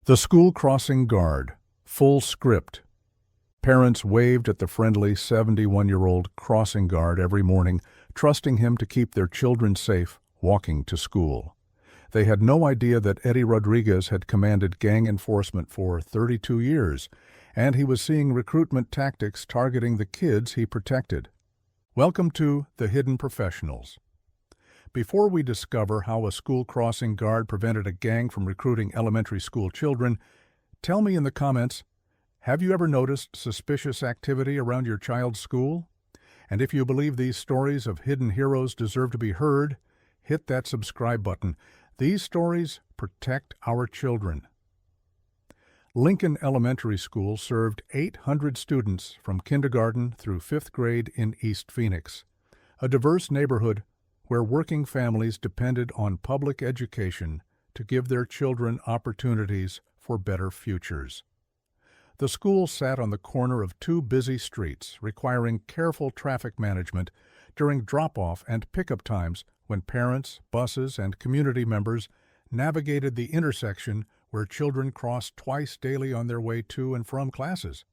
The school crossing guard, full script. Parents waved at the friendly 71-year-old crossing guard every morning, trusting him to keep their children safe walking to school. They had no idea that Eddie Rodriguez had commanded gang enforcement for 32 years, and he was seeing recruitment tactics targeting the kids he protected. Welcome to The Hidden Professionals. Before we discover how a school crossing guard prevented a gang from recruiting elementary school children, tell me in the comments, have you ever noticed suspicious activity around your child's school? And if you believe these stories of hidden heroes deserve to be heard, hit that subscribe button. These stories protect our children. Lincoln Elementary School served 800 students from kindergarten through 5th grade in East Phoenix, a diverse neighborhood where working families depended on public education to give their children opportunities for better futures. The school sat on the corner of two busy streets, requiring careful traffic management during drop-off and pickup times when parents, buses, and community members navigated the intersection where children crossed twice daily on their way to and from classes.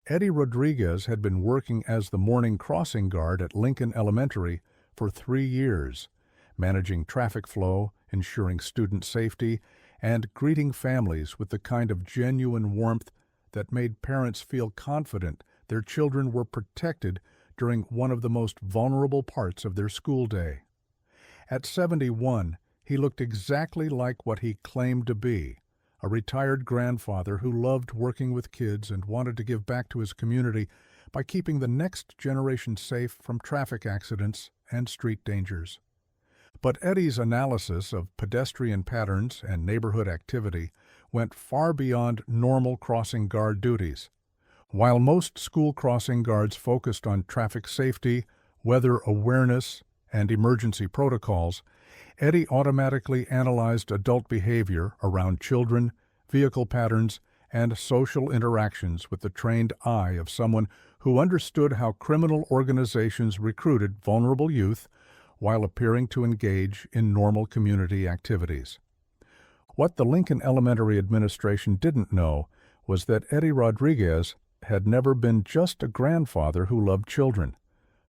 Eddie Rodriguez had been working as the morning crossing guard at Lincoln Elementary for 3 years, managing traffic flow, ensuring student safety, and greeting families with the kind of genuine warmth that made parents feel confident their children were protected during one of the most vulnerable parts of their school day. At 71, he looked exactly like what he claimed to be, a retired grandfather who loved working with kids and wanted to give back to his community by keeping the next generation safe from traffic accidents and street dangers. But Eddie's analysis of pedestrian patterns and neighborhood activity went far beyond normal crossing guard duties. While most school crossing guards focused on traffic safety, weather awareness, and emergency protocols, Eddie automatically analyzed adult behavior around children, vehicle patterns, and social interactions with the trained eye of someone who understood how criminal organizations recruited vulnerable youth while appearing to engage in normal community activities. What the Lincoln Elementary administration didn't know was that Eddie Rodriguez had never been just a grandfather who loved children.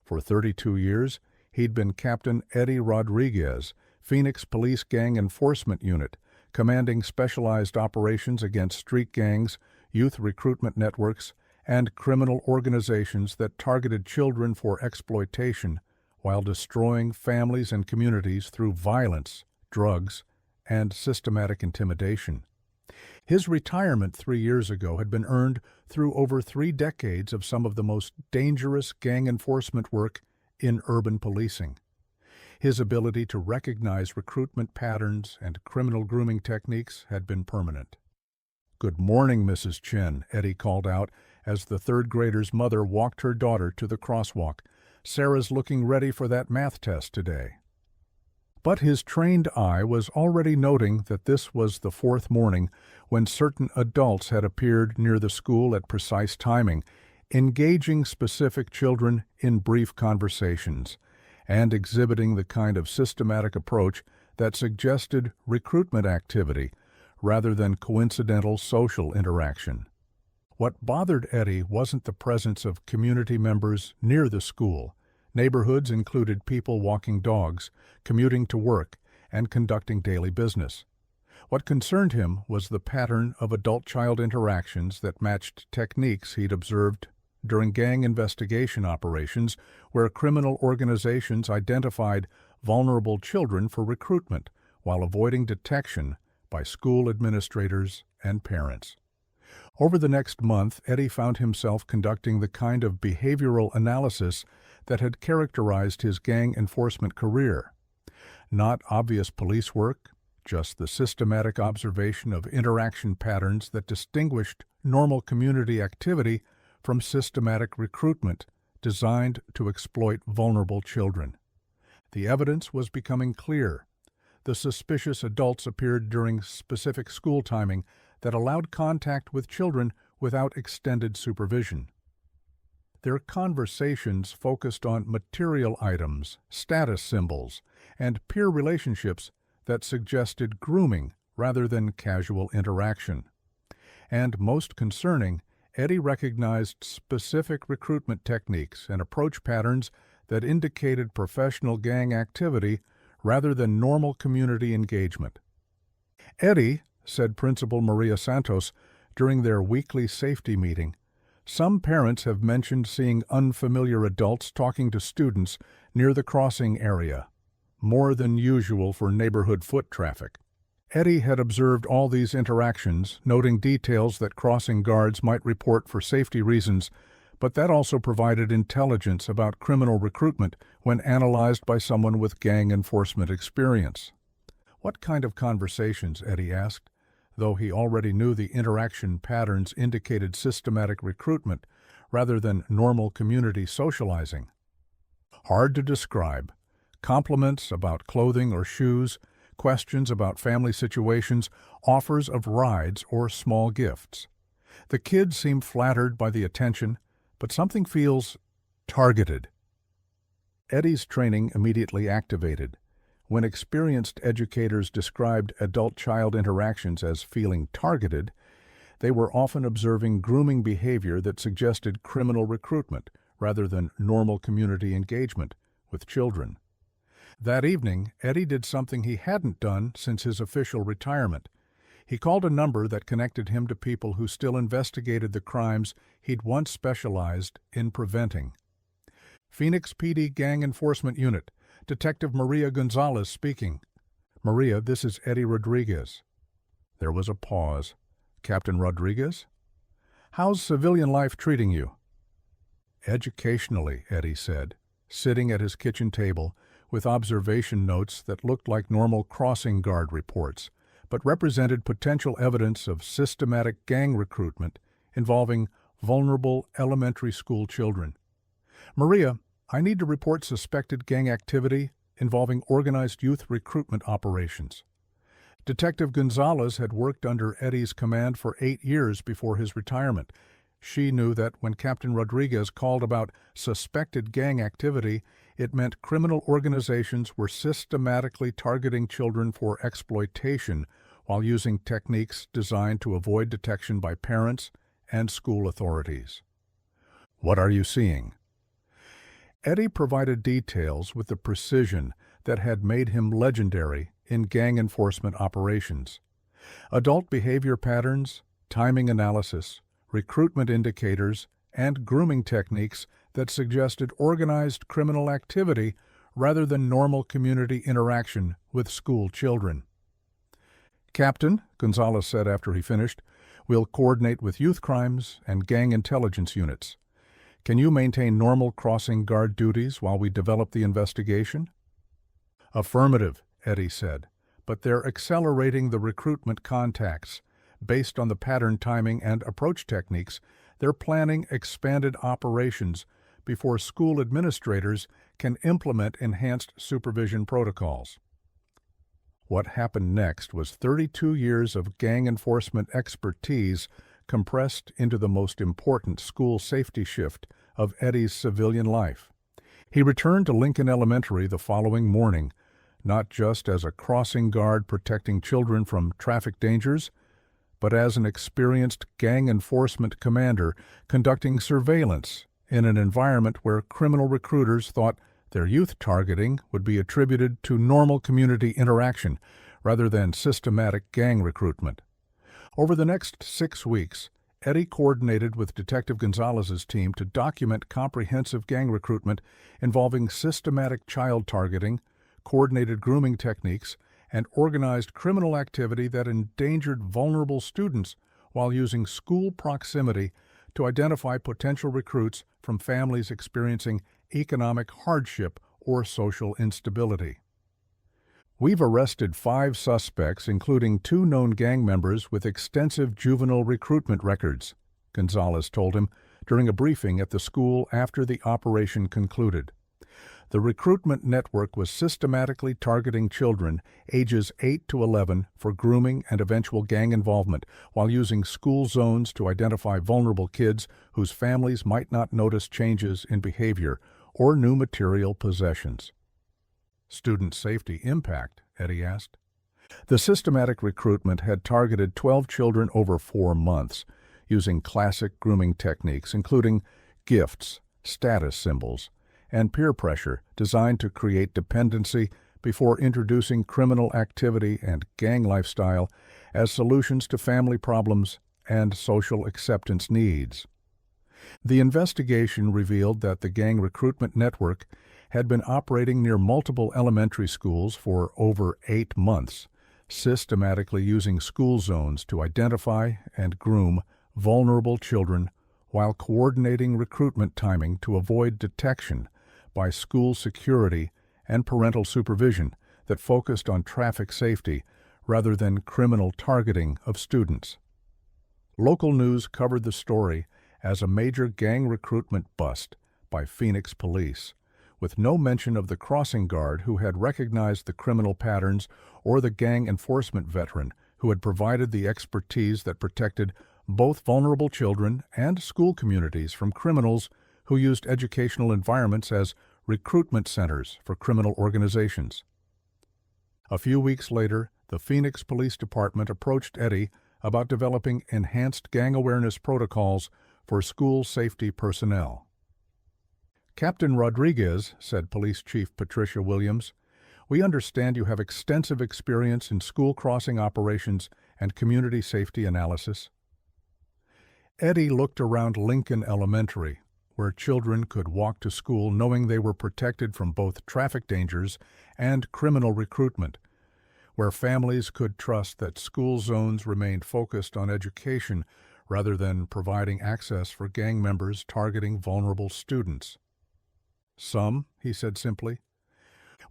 For 32 years, he'd been Captain Eddie Rodriguez, Phoenix Police Gang Enforcement Unit, commanding specialized operations against street gangs, youth recruitment networks, and criminal organizations that targeted children for exploitation while destroying families and communities through violence, drugs, and systematic intimidation. His retirement 3 years ago had been earned through over 3 decades of some of the most dangerous gang enforcement work in urban policing. His ability to recognize recruitment patterns and criminal grooming techniques had been permanent. "Good morning, Mrs. Chen," Eddie called out as the 3rd grader's mother walked her daughter to the crosswalk. "Sarah's looking ready for that math test today." But his trained eye was already noting that this was the 4th morning when certain adults had appeared near the school at precise timing, engaging specific children in brief conversations, and exhibiting the kind of systematic approach that suggested recruitment activity rather than coincidental social interaction. What bothered Eddie wasn't the presence of community members near the school. Neighborhoods included people walking dogs, commuting to work, and conducting daily business. What concerned him was the pattern of adult-child interactions that matched techniques he'd observed during gang investigation operations where criminal organizations identified vulnerable children for recruitment while avoiding detection by school administrators and parents. Over the next month, Eddie found himself conducting the kind of behavioral analysis that had characterized his gang enforcement career. Not obvious police work, just the systematic observation of interaction patterns that distinguished normal community activity from systematic recruitment designed to exploit vulnerable children. The evidence was becoming clear. The suspicious adults appeared during specific school timing that allowed contact with children without extended supervision. Their conversations focused on material items, status symbols, and peer relationships that suggested grooming rather than casual interaction. And most concerning, Eddie recognized specific recruitment techniques and approach patterns that indicated professional gang activity rather than normal community engagement. Eddie, said Principal Maria Santos during their weekly safety meeting, some parents have mentioned seeing unfamiliar adults talking to students near the crossing area, more than usual for neighborhood foot traffic. Eddie had observed all these interactions, noting details that crossing guards might report for safety reasons, but that also provided intelligence about criminal recruitment when analyzed by someone with gang enforcement experience. What kind of conversations, Eddie asked, though he already knew the interaction patterns indicated systematic recruitment rather than normal community socializing. Hard to describe. Compliments about clothing or shoes, questions about family situations, offers of rides or small gifts. The kids seem flattered by the attention, but something feels targeted. Eddie's training immediately activated. When experienced educators described adult-child interactions as feeling targeted, they were often observing grooming behavior that suggested criminal recruitment rather than normal community engagement with children. That evening, Eddie did something he hadn't done since his official retirement. He called a number that connected him to people who still investigated the crimes he'd once specialized in preventing. Phoenix PD Gang Enforcement Unit, Detective Maria Gonzalez speaking. Maria, this is Eddie Rodriguez. There was a pause. Captain Rodriguez? How's civilian life treating you? Educationally, Eddie said, sitting at his kitchen table with observation notes that looked like normal crossing guard reports, but represented potential evidence of systematic gang recruitment involving vulnerable elementary school children. Maria, I need to report suspected gang activity involving organized youth recruitment operations. Detective Gonzalez had worked under Eddie's command for 8 years before his retirement. She knew that when Captain Rodriguez called about suspected gang activity, it meant criminal organizations were systematically targeting children for exploitation while using techniques designed to avoid detection by parents and school authorities. What are you seeing? Eddie provided details with the precision that had made him legendary in gang enforcement operations. Adult behavior patterns, timing analysis, recruitment indicators, and grooming techniques that suggested organized criminal activity rather than normal community interaction with school children. Captain, Gonzalez said after he finished, we'll coordinate with youth crimes and gang intelligence units. Can you maintain normal crossing guard duties while we develop the investigation? Affirmative, Eddie said, but they're accelerating the recruitment contacts. Based on the pattern timing and approach techniques, they're planning expanded operations before school administrators can implement enhanced supervision protocols. What happened next was 32 years of gang enforcement expertise compressed into the most important school safety shift of Eddie's civilian life. He returned to Lincoln Elementary the following morning, not just as a crossing guard protecting children from traffic dangers, but as an experienced gang enforcement commander conducting surveillance in an environment where criminal recruiters thought their youth targeting would be attributed to normal community interaction rather than systematic gang recruitment. Over the next 6 weeks, Eddie coordinated with Detective Gonzalez's team to document comprehensive gang recruitment involving systematic child targeting, coordinated grooming techniques, and organized criminal activity that endangered vulnerable students while using school proximity to identify potential recruits from families experiencing economic hardship or social instability. We've arrested 5 suspects, including 2 known gang members with extensive juvenile recruitment records, Gonzalez told him during a briefing at the school after the operation concluded. The recruitment network was systematically targeting children ages 8 to 11 for grooming and eventual gang involvement, while using school zones to identify vulnerable kids whose families might not notice changes in behavior or new material possessions. Student safety impact, Eddie asked. The systematic recruitment had targeted 12 children over 4 months, using classic grooming techniques including gifts, status symbols, and peer pressure designed to create dependency before introducing criminal activity and gang lifestyle as solutions to family problems and social acceptance needs. The investigation revealed that the gang recruitment network had been operating near multiple elementary schools for over 8 months, systematically using school zones to identify and groom vulnerable children while coordinating recruitment timing to avoid detection by school security and parental supervision that focused on traffic safety rather than criminal targeting of students. Local news covered the story as a major gang recruitment bust by Phoenix police, with no mention of the crossing guard who had recognized the criminal patterns or the gang enforcement veteran who had provided the expertise that protected both vulnerable children and school communities from criminals who used educational environments as recruitment centers for criminal organizations. A few weeks later, the Phoenix Police Department approached Eddie about developing enhanced gang awareness protocols for school safety personnel. "Captain Rodriguez," said Police Chief Patricia Williams, "we understand you have extensive experience in school crossing operations and community safety analysis." Eddie looked around Lincoln Elementary, where children could walk to school knowing they were protected from both traffic dangers and criminal recruitment, where families could trust that school zones remained focused on education rather than providing access for gang members targeting vulnerable students. "Some," he said simply.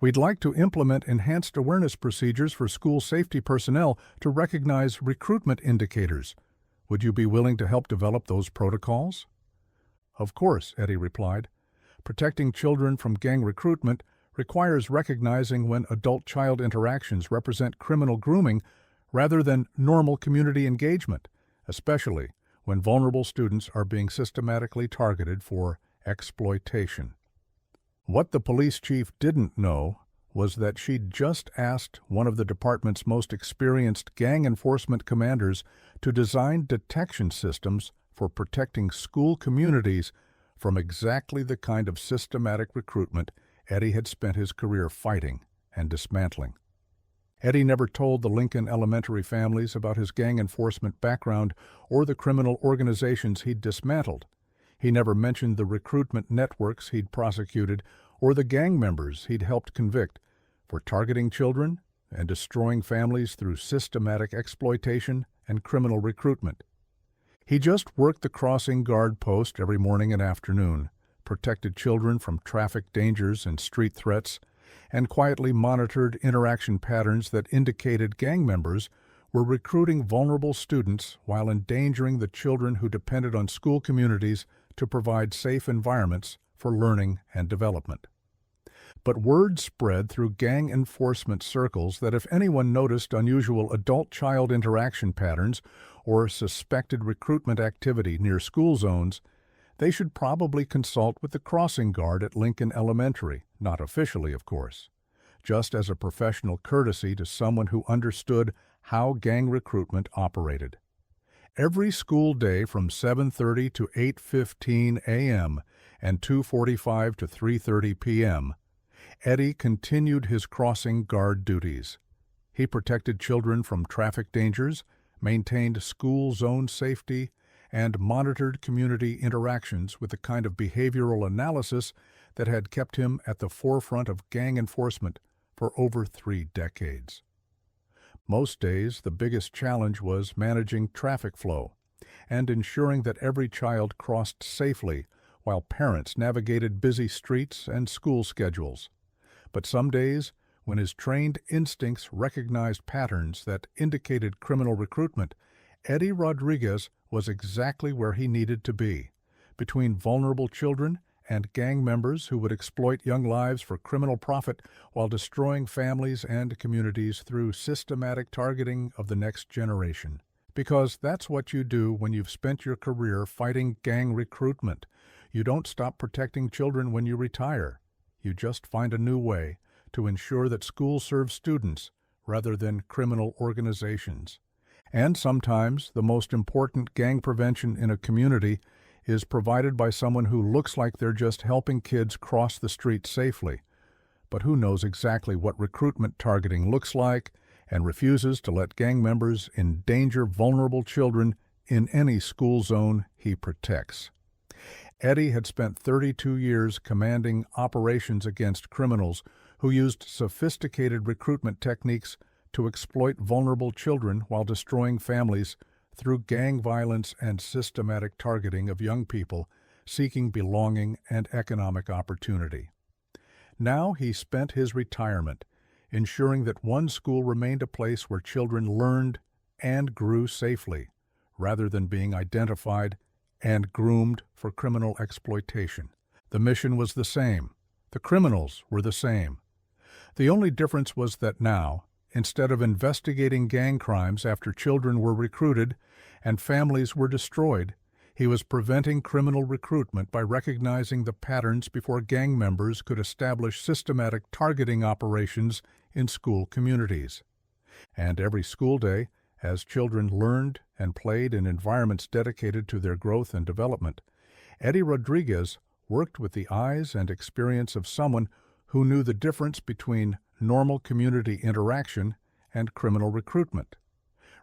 "We'd like to implement enhanced awareness procedures for school safety personnel to recognize recruitment indicators. Would you be willing to help develop those protocols?" "Of course," Eddie replied. "Protecting children from gang recruitment requires recognizing when adult-child interactions represent criminal grooming rather than normal community engagement, especially when vulnerable students are being systematically targeted for exploitation." What the police chief didn't know was that she'd just asked one of the department's most experienced gang enforcement commanders to design detection systems for protecting school communities from exactly the kind of systematic recruitment Eddie had spent his career fighting and dismantling. Eddie never told the Lincoln Elementary families about his gang enforcement background or the criminal organizations he'd dismantled. He never mentioned the recruitment networks he'd prosecuted or the gang members he'd helped convict for targeting children and destroying families through systematic exploitation and criminal recruitment. He just worked the crossing guard post every morning and afternoon, protected children from traffic dangers and street threats, and quietly monitored interaction patterns that indicated gang members were recruiting vulnerable students while endangering the children who depended on school communities to provide safe environments for learning and development. But word spread through gang enforcement circles that if anyone noticed unusual adult-child interaction patterns or suspected recruitment activity near school zones, they should probably consult with the crossing guard at Lincoln Elementary, not officially, of course, just as a professional courtesy to someone who understood how gang recruitment operated. Every school day from 7:30 to 8:15 a.m. and 2:45 to 3:30 p.m., Eddie continued his crossing guard duties. He protected children from traffic dangers, maintained school zone safety, and monitored community interactions with the kind of behavioral analysis that had kept him at the forefront of gang enforcement for over 3 decades. Most days, the biggest challenge was managing traffic flow and ensuring that every child crossed safely while parents navigated busy streets and school schedules. But some days, when his trained instincts recognized patterns that indicated criminal recruitment, Eddie Rodriguez was exactly where he needed to be, between vulnerable children and gang members who would exploit young lives for criminal profit while destroying families and communities through systematic targeting of the next generation. Because that's what you do when you've spent your career fighting gang recruitment. You don't stop protecting children when you retire. You just find a new way to ensure that schools serve students rather than criminal organizations. And sometimes the most important gang prevention in a community is provided by someone who looks like they're just helping kids cross the street safely, but who knows exactly what recruitment targeting looks like and refuses to let gang members endanger vulnerable children in any school zone he protects. Eddie had spent 32 years commanding operations against criminals who used sophisticated recruitment techniques to exploit vulnerable children while destroying families through gang violence and systematic targeting of young people seeking belonging and economic opportunity. Now he spent his retirement ensuring that one school remained a place where children learned and grew safely, rather than being identified and groomed for criminal exploitation. The mission was the same. The criminals were the same. The only difference was that now, instead of investigating gang crimes after children were recruited and families were destroyed, he was preventing criminal recruitment by recognizing the patterns before gang members could establish systematic targeting operations in school communities. And every school day, as children learned and played in environments dedicated to their growth and development, Eddie Rodriguez worked with the eyes and experience of someone who knew the difference between normal community interaction and criminal recruitment,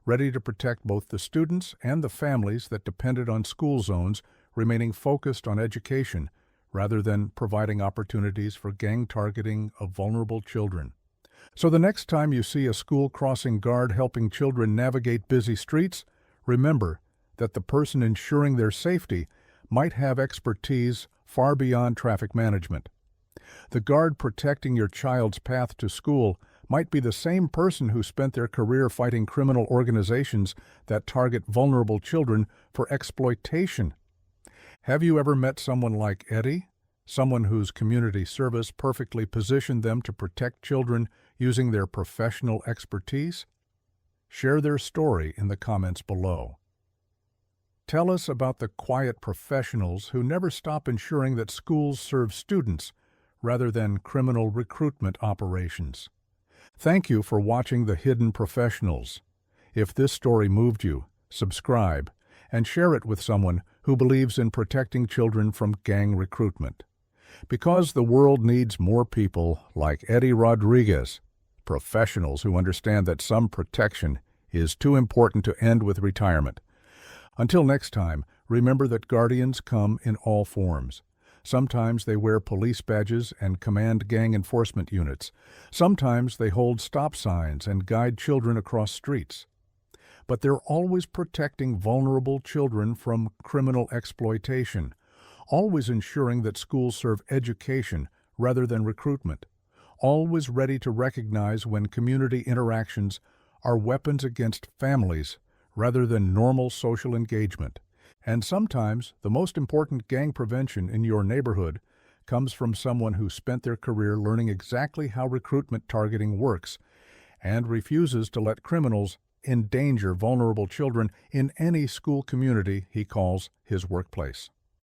ready to protect both the students and the families that depended on school zones remaining focused on education rather than providing opportunities for gang targeting of vulnerable children. So the next time you see a school crossing guard helping children navigate busy streets, remember that the person ensuring their safety might have expertise far beyond traffic management. The guard protecting your child's path to school might be the same person who spent their career fighting criminal organizations that target vulnerable children for exploitation. Have you ever met someone like Eddie? Someone whose community service perfectly positioned them to protect children using their professional expertise? Share their story in the comments below. Tell us about the quiet professionals who never stop ensuring that schools serve students rather than criminal recruitment operations. Thank you for watching The Hidden Professionals. If this story moved you, subscribe and share it with someone who believes in protecting children from gang recruitment. Because the world needs more people like Eddie Rodriguez, professionals who understand that some protection is too important to end with retirement. Until next time, remember that guardians come in all forms. Sometimes they wear police badges and command gang enforcement units. Sometimes they hold stop signs and guide children across streets. But they're always protecting vulnerable children from criminal exploitation, always ensuring that schools serve education rather than recruitment, always ready to recognize when community interactions are weapons against families rather than normal social engagement. And sometimes the most important gang prevention in your neighborhood comes from someone who spent their career learning exactly how recruitment targeting works and refuses to let criminals endanger vulnerable children in any school community he calls his workplace.